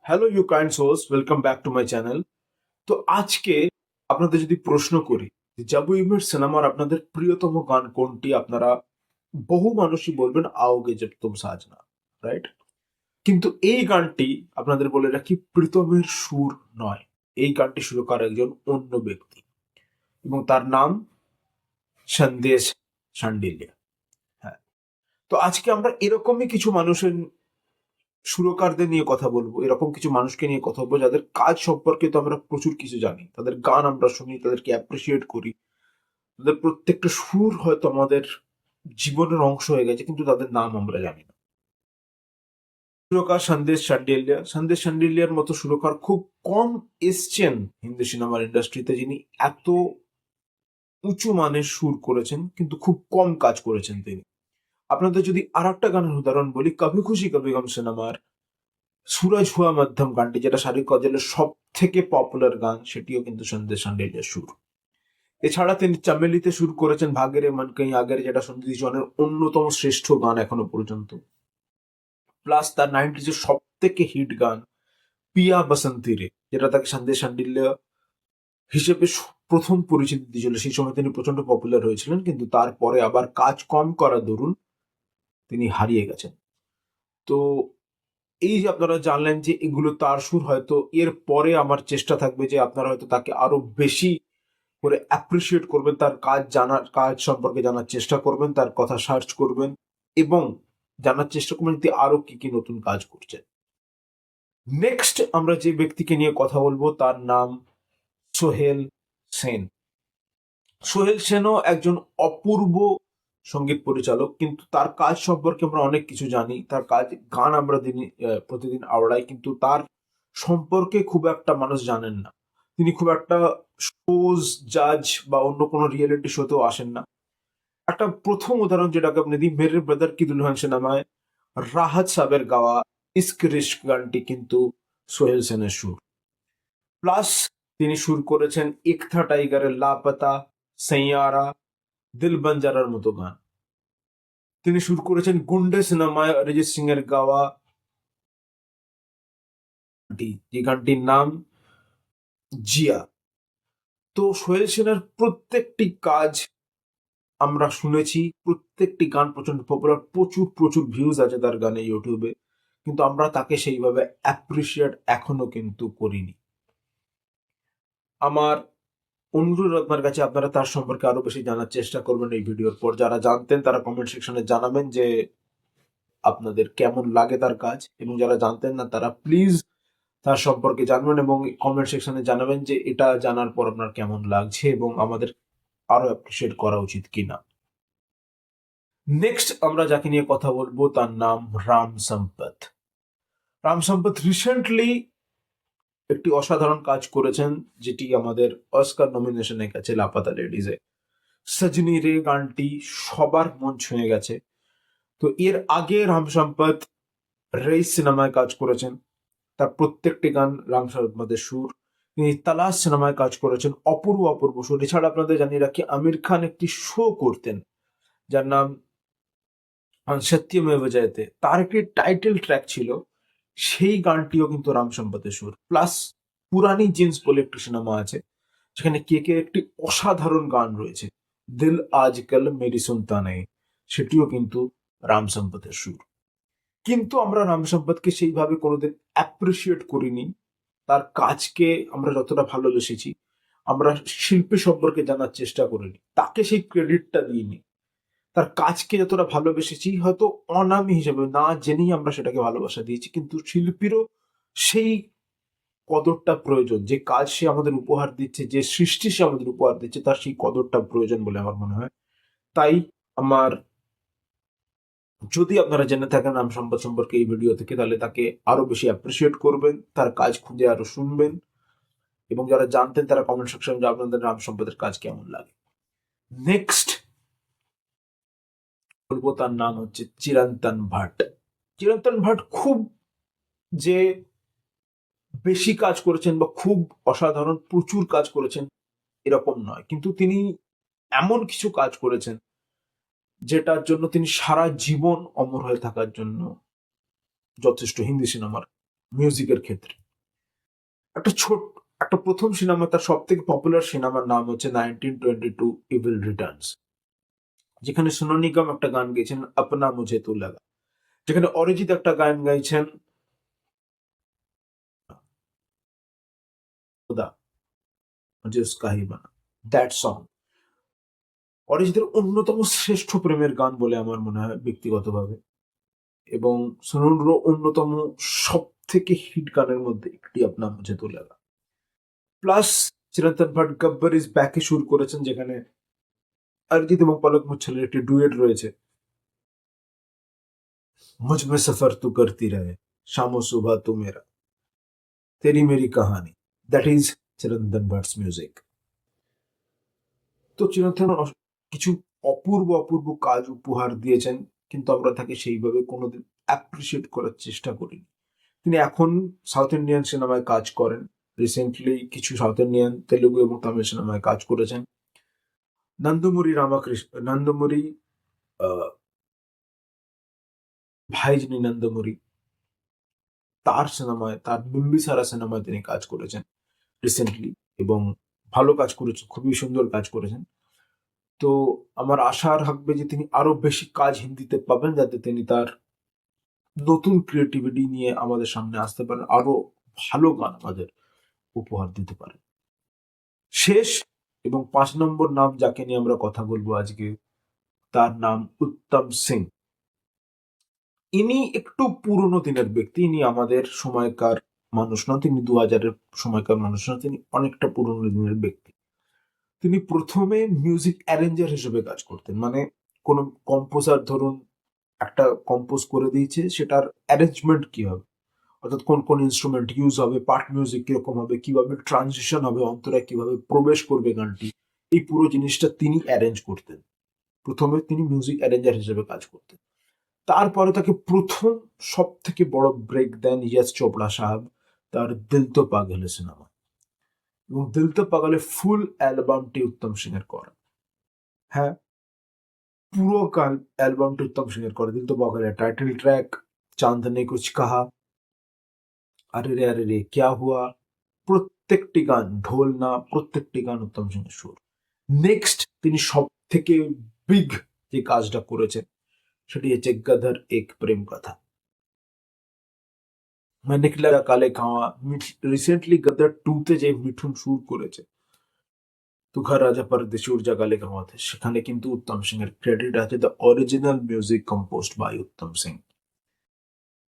Hello you kind souls, welcome back to my channel. তো আজকে আপনাদের যদি প্রশ্ন করি যে জাবু ইমের সিনেমার আপনাদের প্রিয়তম গান কোনটি, আপনারা বহু মানুষই বলবেন आओगे जब तुम साजना, রাইট? কিন্তু এই গানটি আপনাদের বলে রাখি প্রীতমের সুর নয়। এই গানটি সুরকার একজন অন্য ব্যক্তি এবং তার নাম সন্দেশ শান্ডিল্য। হ্যাঁ, তো আজকে আমরা এরকমই কিছু মানুষের সুরকারদের নিয়ে কথা বলবো, এরকম কিছু মানুষকে নিয়ে কথা বলবো যাদের কাজ সম্পর্কে তো আমরা প্রচুর কিছু জানি, তাদের গান আমরা শুনি, তাদেরকে অ্যাপ্রিসিয়েট করি, তাদের প্রত্যেকটা সুর হয়তো আমাদের জীবনের অংশ হয়ে গেছে, কিন্তু তাদের নাম আমরা জানি না। সুরকার সন্দেশ শান্ডিল্যের মতো সুরকার খুব কম এসছেন হিন্দি সিনেমার ইন্ডাস্ট্রিতে, যিনি এত উঁচু মানের সুর করেছেন, কিন্তু খুব কম কাজ করেছেন তিনি। আপনাদের যদি আর একটা গানের উদাহরণ বলি, কভি খুশি কভি গম সিনেমার সুরজ হুয়া মধ্যম গানটি, যেটা শারিক কজলের সব থেকে পপুলার গান, সেটিও কিন্তু সন্দেশ শান্ডিল্যের সুর। এছাড়া তিনি চামেলিতে সুর করেছেন ভাগেরে মন কहीं আগের, যেটা সন্দীপ জনের অন্যতম শ্রেষ্ঠ গান এখনো পর্যন্ত। প্লাস তার 90s এর সব থেকে হিট গান পিয়া বসন্তি রে, যেটা তাকে সন্দেশ শান্ডিল্য হিসেবে প্রথম পরিচিতি দিয়েছিল। সেই সময় তিনি প্রচন্ড পপুলার হয়েছিলেন, কিন্তু তারপরে আবার কাজ কম করার দরুন তিনি হারিয়ে গেছেন। তো এই যে আপনারা জানলেন যে এগুলো তার সুর, হয়তো এর পরে আমার চেষ্টা থাকবে যে আপনারা হয়তো তাকে আরো বেশি করে অ্যাপ্রিসিয়েট করবেন, তার কাজ সম্পর্কে জানার চেষ্টা করবেন, তার কথা সার্চ করবেন এবং জানার চেষ্টা করবেন যে আরো কি কি নতুন কাজ করছেন। নেক্সট আমরা যে ব্যক্তিকে নিয়ে কথা বলবো তার নাম সোহেল সেন। সোহেল সেনও একজন অপূর্ব সঙ্গীত পরিচালক, কিন্তু তার কাজ সম্পর্কে আমরা অনেক কিছু জানি, তার গান আমরা প্রতিদিন আওড়াই, কিন্তু তার সম্পর্কে খুব একটা মানুষ জানেন না। তিনি খুব একটা শোজ, জাজ বা অন্য কোনো রিয়েলিটি শোতেও আসেন না। একটা প্রথম উদাহরণ যেটাকে আপনি দিই, মেরে ব্রাদার কি দুলহান সিনেমায় রাহাত সাবের গাওয়া ইস্ক রিস্ক গানটি কিন্তু সোহেল সেনের সুর। প্লাস তিনি সুর করেছেন এক থা টাইগারের লাপাতা, সৈয়ারা, দিল বাঞ্জারার মতো গান। তিনি সুর করেছেন গুন্ডে সিনেমায় অরিজিৎ সিং এর গাওয়া যে গানটির নাম জিয়া। তো সোহেল সেনের প্রত্যেকটি কাজ আমরা শুনেছি, প্রত্যেকটি গান প্রচন্ড পপুলার, প্রচুর প্রচুর ভিউজ আছে তার গানে ইউটিউবে, কিন্তু আমরা তাকে সেইভাবে অ্যাপ্রিসিয়েট এখনো কিন্তু করিনি। আমার অনুরোধ আপনার কাছে, আপনারা তার সম্পর্কে আরো বেশি জানার চেষ্টা করবেন এই ভিডিওর পর। যারা জানতেন তারা কমেন্ট সেকশনে জানাবেন যে আপনাদের কেমন লাগে তার কাজ, এবং যারা জানতেন না তারা প্লিজ তার সম্পর্কে জানবেন এবং কমেন্ট সেকশনে জানাবেন যে এটা জানার পর আপনার কেমন লাগছে এবং আমাদের আরো অ্যাপ্রিসিয়েট করা উচিত কিনা। নেক্সট আমরা যাকে নিয়ে কথা বলবো তার নাম রাম সম্পত। রাম সম্পত রিসেন্টলি একটি অসাধারণ কাজ করেছেন, যেটি আমাদের অস্কার নমিনেশনে গেছে, লাপাতা লেডিজে। সজনী রে গানটি সবার মন ছুঁয়ে গেছে। তো এর আগে রাম সম্পত রেস সিনেমায় কাজ করেছেন, তার প্রত্যেকটি গান রাম সম্পতের সুর। তিনি তালাশ সিনেমায় কাজ করেছেন, অপূর্ব অপূর্ব সুর। এছাড়া আপনাদের জানিয়ে রাখি আমির খান একটি শো করতেন যার নাম সত্যমেব জয়তে, তার একটি টাইটেল ট্র্যাক ছিল, সেই গানটিও কিন্তু রাম সম্পতের সুর। প্লাস পুরানি জিন্স বলে একটি সিনেমা আছে, সেখানে কে একটি অসাধারণ গান রয়েছে, দিল আজকাল মেরি সুনতা নেই, সেটিও কিন্তু রাম সম্পতের সুর। কিন্তু আমরা রাম সম্পতকে সেইভাবে কোনোদিন অ্যাপ্রিসিয়েট করিনি, তার কাজকে আমরা যতটা ভালোবেসেছি, আমরা শিল্পী সম্পর্কে জানার চেষ্টা করিনি, তাকে সেই ক্রেডিটটা দিইনি। তার কাজকে যতটা ভালোবেসেছি, হয়তো অনামী হিসেবে না জেনেই আমরা সেটাকে ভালোবাসা দিয়েছি, কিন্তু শিল্পীরও সেই কদরটা প্রয়োজন, যে কাজ সে আমাদের উপহার দিচ্ছে, যে সৃষ্টি সে আমাদের উপহার দিচ্ছে, তার সেই কদরটা প্রয়োজন বলে আমার মনে হয়। তাই আমার, যদি আপনারা জেনে থাকেন রাম সম্পদ সম্পর্কে এই ভিডিও থেকে, তাহলে তাকে আরো বেশি অ্যাপ্রিসিয়েট করবেন, তার কাজ খুঁজে আরো শুনবেন, এবং যারা জানতেন তারা কমেন্ট সেকশনে আপনাদের রাম সম্পদের কাজ কেমন লাগে। নেক্সট বলবো তার নাম হচ্ছে চিরন্তন ভাট। চিরন্তন ভাট খুব যে বেশি কাজ করেছেন বা খুব অসাধারণ প্রচুর কাজ করেছেন এরকম নয়, কিন্তু তিনি এমন কিছু কাজ করেছেন যেটার জন্য তিনি সারা জীবন অমর হয়ে থাকার জন্য যথেষ্ট হিন্দি সিনেমার। মিউজিকের ক্ষেত্রে। একটা ছোট একটা প্রথম সিনেমা, তার সব থেকে পপুলার সিনেমার নাম হচ্ছে 1922 ইভিল রিটার্নস, যেখানে সোনু নিগম একটা গান গেয়েছেন আপনা মুঝে তু লাগা, যেখানে অরিজিৎ একটা গান গাইছেন খুদা মুঝে উসকা হি বানা। দ্যাট সং অরিজিতের অন্যতম শ্রেষ্ঠ প্রেমের গান বলে আমার মনে হয় ব্যক্তিগতভাবে, এবং সোনুরও অন্যতম সব থেকে হিট গানের মধ্যে একটি আপনা মুঝে তু লাগা। প্লাস চিরন্তন ভাট গব্বর ইজ ব্যাকে সুর করেছেন, যেখানে অরিজিৎ এবং পলক মুচ্ছলের একটি ডুয়েট রয়েছে, मुझ में सफर तू करती रहे, शामो सुबह तू मेरा, तेरी मेरी कहानी। That is Chirantan Bhatt's music. তো চিরন্তন কিছু অপূর্ব অপূর্ব কাজ উপহার দিয়েছেন, কিন্তু আমরা তাকে সেইভাবে কোনোদিন অ্যাপ্রিসিয়েট করার চেষ্টা করিনি। তিনি এখন সাউথ ইন্ডিয়ান সিনেমায় কাজ করেন, রিসেন্টলি কিছু সাউথ ইন্ডিয়ান তেলুগু এবং তামিল সিনেমায় কাজ করেছেন। নন্দমুরি রামাকৃষ্ণ, নন্দমুরি, ভাই যিনি নন্দমুরি, তার সিনেমায়, তার বিম্বিসারা সিনেমায় তিনি কাজ করেছেন রিসেন্টলি, এবং ভালো কাজ করেছেন, খুবই সুন্দর কাজ করেছেন। তো আমার আশা থাকবে যে তিনি আরো বেশি কাজ হিন্দিতে পাবেন, যাতে তিনি তার নতুন ক্রিয়েটিভিটি নিয়ে আমাদের সামনে আসতে পারেন, আরো ভালো গান আমাদের উপহার দিতে পারেন। শেষ এবং 5 নম্বর নাম যাকে নিয়ে আমরা কথা বলবো আজকে, তার নাম উত্তম সিং। ইনি একটু পুরনো দিনের ব্যক্তি, ইনি আমাদের সময়কার মানুষ নন, তিনি 2000-এর সময়কার মানুষ নন, তিনি অনেকটা পুরনো দিনের ব্যক্তি। তিনি প্রথমে মিউজিক অ্যারেঞ্জার হিসেবে কাজ করতেন, মানে কোনো কম্পোজার ধরুন একটা কম্পোজ করে দিয়েছে, সেটার অ্যারেঞ্জমেন্ট কি হবে, অর্থাৎ কোন কোন ইনস্ট্রুমেন্ট ইউজ হবে, পার্ট মিউজিক কিরকম হবে, কিভাবে ট্রানজিশন হবে, অন্তরা কিভাবে প্রবেশ করবে গানটি, এই পুরো জিনিসটা তিনি অ্যারেঞ্জ করতেন। প্রথমে তিনি মিউজিক অ্যারেঞ্জার হিসেবে কাজ করতেন। তারপরে তাকে প্রথম সব থেকে বড় ব্রেক দেন ইয়াস চোপড়া সাহেব তার দিল তো পাগল সিনেমা, এবং দিল তো পাগলের ফুল অ্যালবামটি উত্তম সিং এর করা। হ্যাঁ, পুরো অ্যালবামটি উত্তম সিং এর করা। দিল তো পাগলের টাইটেল ট্র্যাক চাঁদ নে কুছ কাহা, আরে রে ক্যা হুয়া, প্রত্যেকটি গান ঢোল না, প্রত্যেকটি গান উত্তম সিং এর সুর। নেক্সট তিনি সব থেকে বিগ যে কাজটা করেছেন সেটি হচ্ছে গদর এক প্রেম কথা। मैं निकला काले खावा, রিসেন্টলি গদর 2 তে যে মিঠুন সুর করেছে তুখা রাজা পরদেশি উড় যা কালে খাওয়াতে, সেখানে কিন্তু উত্তম সিং এর ক্রেডিট আছে। The original music composed by Uttam Singh.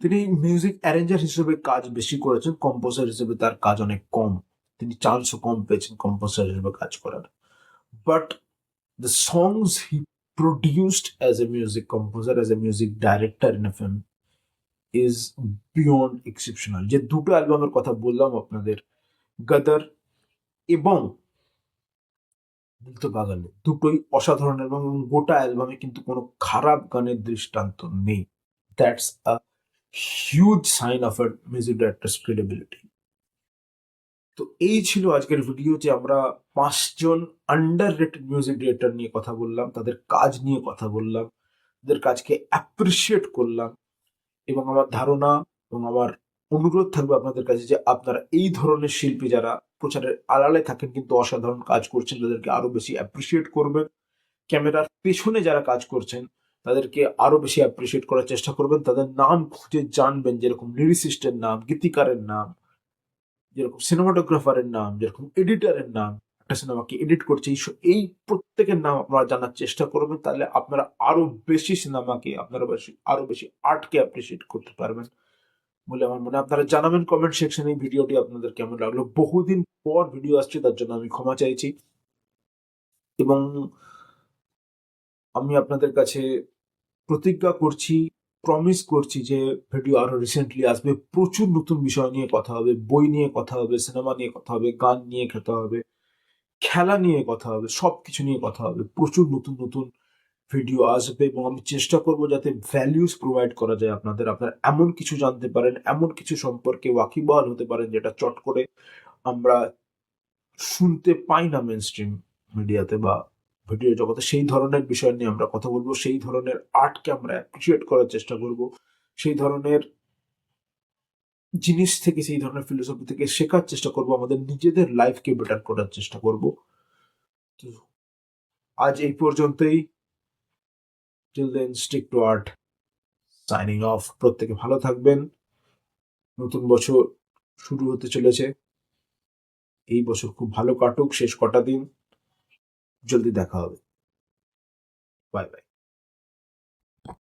তিনি মিউজিক অ্যারেঞ্জার হিসেবে কাজ বেশি করেছেন, কম্পোজার হিসেবে তার কাজ অনেক কম, তিনি চান্সও কম পেয়েছেন কম্পোজার হিসেবে কাজ করার। But the songs he produced as a music composer, as a music director in a film is beyond exceptional। যে দুটো অ্যালবামের কথা বললাম আপনাদের, গদর এবং দিল তো পাগল, দুটোই অসাধারণ, এবং গোটা অ্যালবামে কিন্তু কোনো খারাপ গানের দৃষ্টান্ত নেই। That's a huge sign of a music director's credibility. তো এই ছিল আজকের ভিডিও, যে আমরা 5 জন আন্ডার রেটেড মিউজিক ডিরেক্টর নিয়ে কথা বললাম, তাদের কাজ নিয়ে কথা বললাম, তাদের কাজকে অ্যাপ্রিসিয়েট করলাম, এবং আমার ধারণা এবং আমার অনুরোধ থাকবে আপনাদের কাছে যে আপনারা এই ধরনের শিল্পী যারা প্রচারের আড়ালে থাকেন কিন্তু অসাধারণ কাজ করছেন, তাদেরকে আরো বেশি অ্যাপ্রিসিয়েট করবেন। ক্যামেরার পেছনে যারা কাজ করছেন তাদেরকে আরো বেশি অ্যাপ্রিসিয়েট করার চেষ্টা করবেন, তাদের নাম খুঁজে জানবেন, যেরকম লিরিসিস্টের নাম, গীতিকারের নাম, যেরকম সিনেমাটোগ্রাফারের নাম, যেরকম এডিটারের নাম, একটা সিনেমাকে এডিট করছে, এই প্রত্যেকের নাম আপনারা জানার চেষ্টা করবেন। তাহলে আপনারা আরো বেশি সিনেমাকে, আপনারা আরো বেশি আর্টকে অ্যাপ্রিসিয়েট করতে পারবেন বলে আমার মনে হয়। আপনারা জানাবেন কমেন্ট সেকশনে এই ভিডিওটি আপনাদের কেমন লাগলো। বহুদিন পর ভিডিও আসছে, তার জন্য আমি ক্ষমা চাইছি, এবং আমি আপনাদের কাছে প্রতিজ্ঞা করছি, প্রমিস করছি যে ভিডিও আরো রিসেন্টলি আসবে। প্রচুর নতুন বিষয় নিয়ে কথা হবে, বই নিয়ে কথা হবে, সিনেমা নিয়ে কথা হবে, গান নিয়ে কথা হবে, খেলা নিয়ে কথা হবে, সবকিছু নিয়ে কথা হবে। প্রচুর নতুন নতুন ভিডিও আসবে, এবং আমি চেষ্টা করব যাতে ভ্যালিউস প্রোভাইড করা যায় আপনাদের, আপনারা এমন কিছু জানতে পারেন, এমন কিছু সম্পর্কে ওয়াকিবহাল হতে পারেন যেটা চট করে আমরা শুনতে পাই না মেন স্ট্রিম মিডিয়াতে বা ভিডিও জগতে। সেই ধরনের বিষয় নিয়ে আমরা কথা বলবো, সেই ধরনের আর্টকে আমরা অ্যাপ্রিসিয়েট করার চেষ্টা করব, সেই ধরনের জিনিস থেকে, সেই ধরনের ফিলোসফি থেকে শেখার চেষ্টা করব, আমাদের নিজেদের লাইফকে বেটার করার চেষ্টা করব। তো আজ এই পর্যন্তই। Till then, stick to art. Signing off. প্রত্যেকে ভালো থাকবেন। নতুন বছর শুরু হতে চলেছে। এই বছর খুব ভালো কাটুক, শেষ কটা দিন। জলদি দেখা হবে। Bye bye.